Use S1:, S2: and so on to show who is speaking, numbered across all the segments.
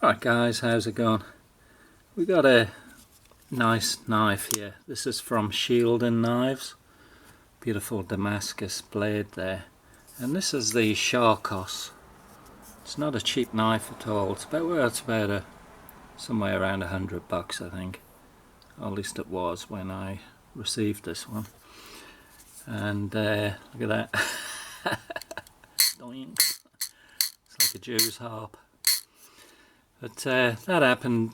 S1: Alright guys, how's it going? We got a nice knife here. This is from Shielding Knives. Beautiful Damascus blade there. And this is the Sharkos. It's not a cheap knife at all. It's about somewhere around $100 I think. Or at least it was when I received this one. And look at that. Doink. It's like a Jew's harp. But that happened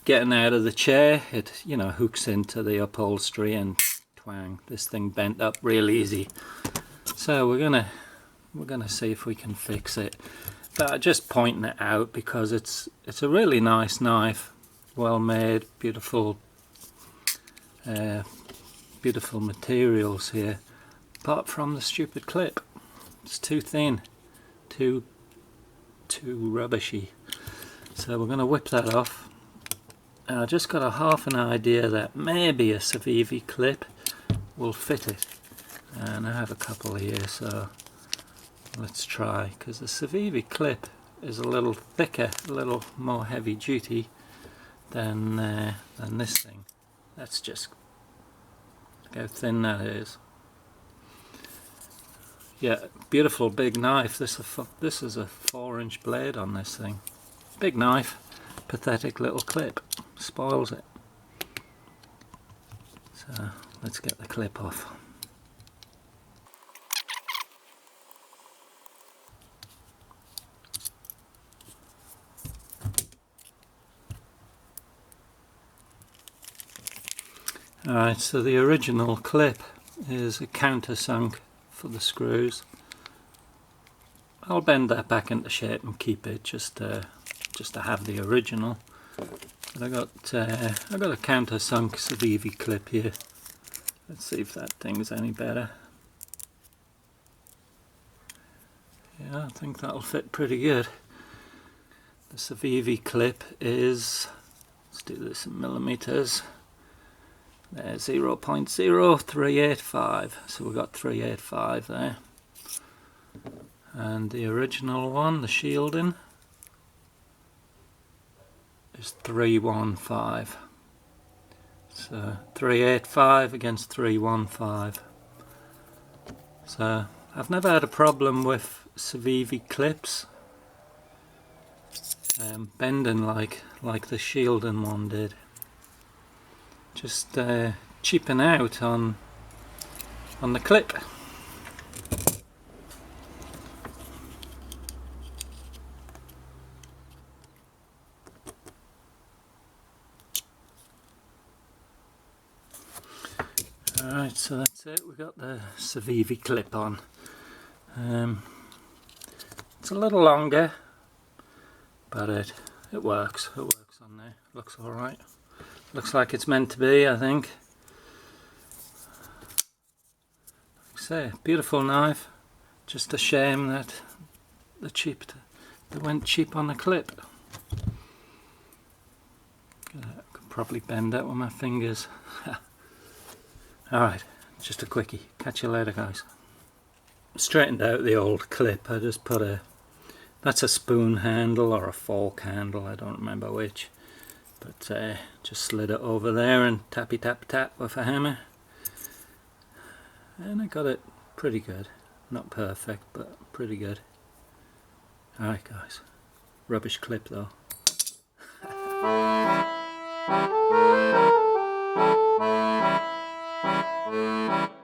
S1: getting out of the chair. It, hooks into the upholstery and twang. This thing bent up real easy. So we're gonna see if we can fix it. But I'm just pointing it out because it's a really nice knife, well made, beautiful materials here. Apart from the stupid clip, it's too thin, too rubbishy. So we're going to whip that off. And I just got a half an idea that maybe a Civivi clip will fit it. And I have a couple here, so let's try. Because the Civivi clip is a little thicker, a little more heavy duty than this thing. That's just look how thin that is. Yeah, beautiful big knife. This is a 4-inch blade on this thing. Big knife, pathetic little clip, spoils it. So let's get the clip off. Alright, so the original clip is a countersunk for the screws. I'll bend that back into shape and keep it just to have the original. But I got a countersunk Civivi clip here. Let's see if that thing's any better. Yeah, I think that'll fit pretty good. The Civivi clip is, let's do this in millimeters. There, 0.0385. So we've got 385 there. And the original one, the Shielding, is 315. So 385 against 315. So I've never had a problem with Civivi clips bending like the Shielding one did. Just cheaping out on the clip. Alright, so that's it. We've got the Civivi clip on. It's a little longer, but it works. It works on there. Looks alright. Looks like it's meant to be, I think. Like I say, beautiful knife. Just a shame that they went cheap on the clip. I could probably bend that with my fingers. Alright, just a quickie. Catch you later, guys. Straightened out the old clip. I just put that's a spoon handle or a fork handle, I don't remember which. But just slid it over there and tappy tap tap with a hammer. And I got it pretty good. Not perfect, but pretty good. Alright guys. Rubbish clip though. Thank you.